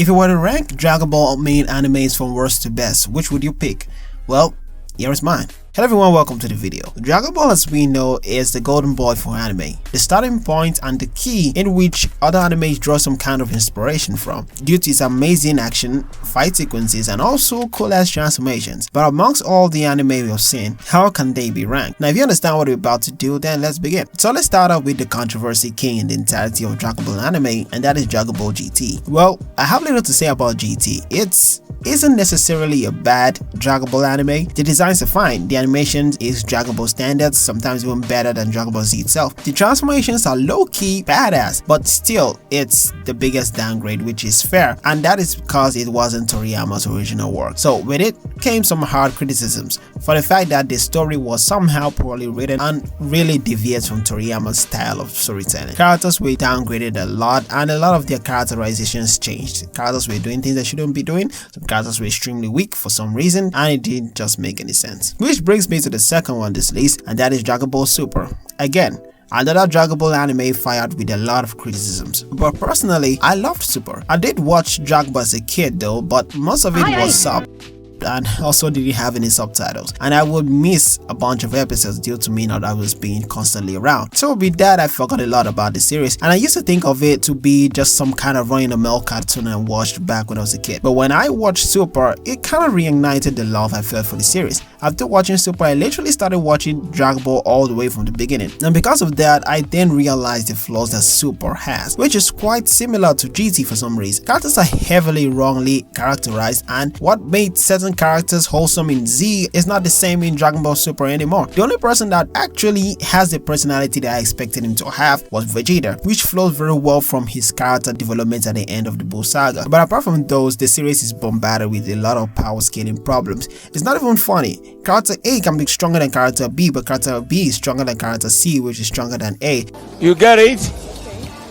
If you were to rank Dragon Ball main animes from worst to best, which would you pick? Well, here is mine. Hello everyone, welcome to the video. Dragon Ball, as we know, is the golden boy for anime, the starting point and the key in which other animes draw some kind of inspiration from, due to its amazing action, fight sequences, and also cool-ass transformations. But amongst all the anime we have seen, how can they be ranked? Now, if you understand what we're about to do, then let's begin. So let's start off with the controversy king in the entirety of Dragon Ball anime, and that is Dragon Ball GT. Well, I have little to say about GT. It isn't necessarily a bad Dragon Ball anime. The designs are fine. The animation is Dragon Ball standards, sometimes even better than Dragon Ball Z itself. The transformations are low-key badass, but still, it's the biggest downgrade, which is fair, and that is because it wasn't Toriyama's original work. So with it came some hard criticisms for the fact that the story was somehow poorly written and really deviates from Toriyama's style of storytelling. Characters were downgraded a lot, and a lot of their characterizations changed. Characters were doing things they shouldn't be doing, some characters were extremely weak for some reason, and it didn't just make any sense. Which brings me to the second one on this list, and that is Dragon Ball Super. Again, another Dragon Ball anime fired with a lot of criticisms, but personally, I loved Super. I did watch Dragon Ball as a kid though, but most of it was subbed and also didn't have any subtitles, and I would miss a bunch of episodes due to me not always being constantly around. So with that, I forgot a lot about the series, and I used to think of it to be just some kind of run-of-the-mill cartoon I watched back when I was a kid. But when I watched Super, it kind of reignited the love I felt for the series. After watching Super, I literally started watching Dragon Ball all the way from the beginning, and because of that, I then realized the flaws that Super has, which is quite similar to GT for some reason. Characters are heavily wrongly characterized, and what made certain characters wholesome in Z is not the same in Dragon Ball Super anymore. The only person that actually has the personality that I expected him to have was Vegeta, which flows very well from his character development at the end of the Buu saga. But apart from those, the series is bombarded with a lot of power scaling problems. It's not even funny. Character A can be stronger than character B, but character B is stronger than character C, which is stronger than A. You get it?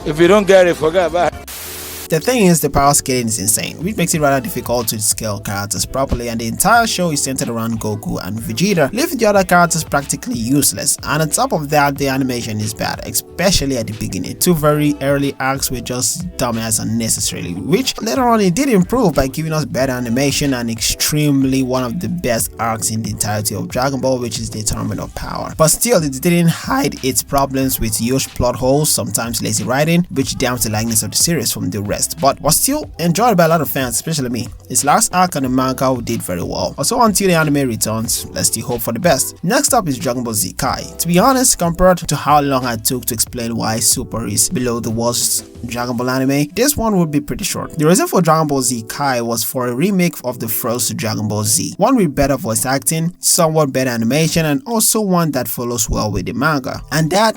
If you don't get it, forget about it. The thing is, the power scaling is insane, which makes it rather difficult to scale characters properly, and the entire show is centered around Goku and Vegeta, leaving the other characters practically useless. And on top of that, the animation is bad, especially at the beginning. Two very early arcs were just dumbass unnecessarily, which later on it did improve by giving us better animation and extremely one of the best arcs in the entirety of Dragon Ball, which is the Tournament of Power. But still, it didn't hide its problems with huge plot holes, sometimes lazy writing, which dams the likeness of the series from the rest, but was still enjoyed by a lot of fans, especially me. Its last arc on the manga did very well. Also, until the anime returns, let's still hope for the best. Next up is Dragon Ball Z Kai. To be honest, compared to how long I took to explain why Super is below the worst Dragon Ball anime, this one would be pretty short. The reason for Dragon Ball Z Kai was for a remake of the first Dragon Ball Z, one with better voice acting, somewhat better animation, and also one that follows well with the manga, and that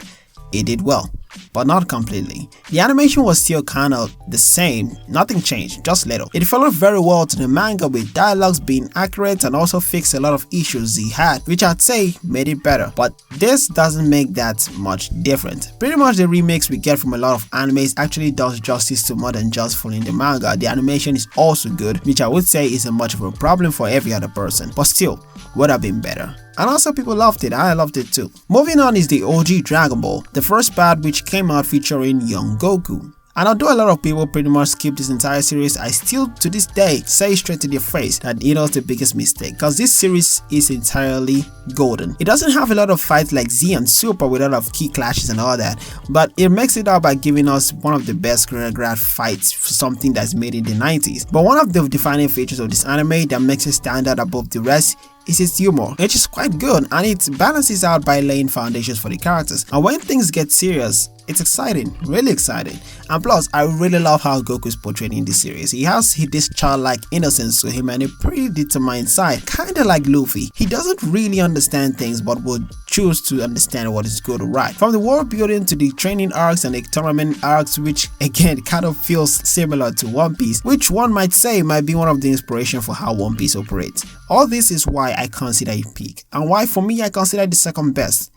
it did well, but not completely. The animation was still kind of the same, nothing changed, just little. It followed very well to the manga, with dialogues being accurate and also fixed a lot of issues Z had, which I'd say made it better, but this doesn't make that much different. Pretty much the remakes we get from a lot of animes actually does justice to more than just following the manga. The animation is also good, which I would say isn't much of a problem for every other person, but still would have been better. And also people loved it, I loved it too. Moving on is the OG Dragon Ball, the first part, which came out featuring young Goku. And although a lot of people pretty much skip this entire series, I still to this day say straight to their face that it was the biggest mistake, because this series is entirely golden. It doesn't have a lot of fights like Z and Super with a lot of key clashes and all that, but it makes it out by giving us one of the best choreographed fights for something that's made in the 90s. But one of the defining features of this anime that makes it stand out above the rest is its humor, which is quite good, and it balances out by laying foundations for the characters. And when things get serious, it's exciting, really exciting. And plus, I really love how Goku is portrayed in this series. He has this childlike innocence to him and a pretty determined side, kinda like Luffy. He doesn't really understand things, but would choose to understand what is good or right. From the world building to the training arcs and the tournament arcs, which again kind of feels similar to One Piece, which one might say might be one of the inspiration for how One Piece operates. All this is why I consider it peak, and why for me I consider it the second best.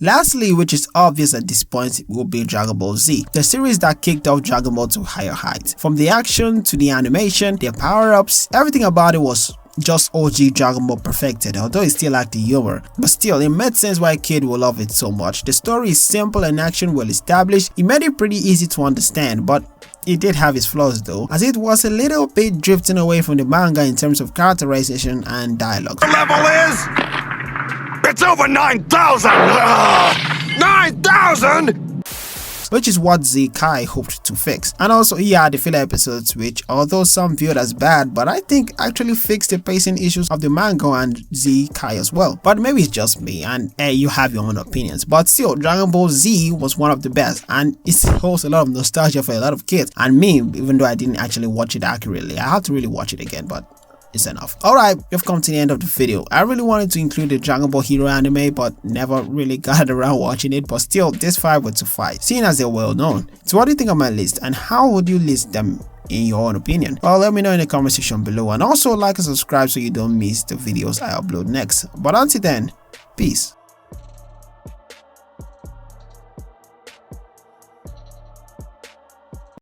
Lastly, which is obvious at this point, will be Dragon Ball Z, the series that kicked off Dragon Ball to higher heights. From the action to the animation, their power-ups, everything about it was just OG Dragon Ball perfected, although it still lacked the humor. But still, it made sense why a kid will love it so much. The story is simple and action well established. It made it pretty easy to understand, but it did have its flaws though, as it was a little bit drifting away from the manga in terms of characterization and dialogue. The level is... it's over 9,000! 9,000?! Which is what Z Kai hoped to fix. And also he had the filler episodes which, although some viewed as bad, but I think actually fixed the pacing issues of the manga and Z Kai as well. But maybe it's just me, and you have your own opinions. But still, Dragon Ball Z was one of the best, and it holds a lot of nostalgia for a lot of kids. And me, even though I didn't actually watch it accurately, I had to really watch it again, but it's enough. Alright, we've come to the end of the video. I really wanted to include the Dragon Ball Hero anime, but never really got around watching it. But still, these 5 were to fight, seeing as they're well known. So what do you think of my list, and how would you list them in your own opinion? Well, let me know in the comment section below, and also like and subscribe so you don't miss the videos I upload next. But until then, peace.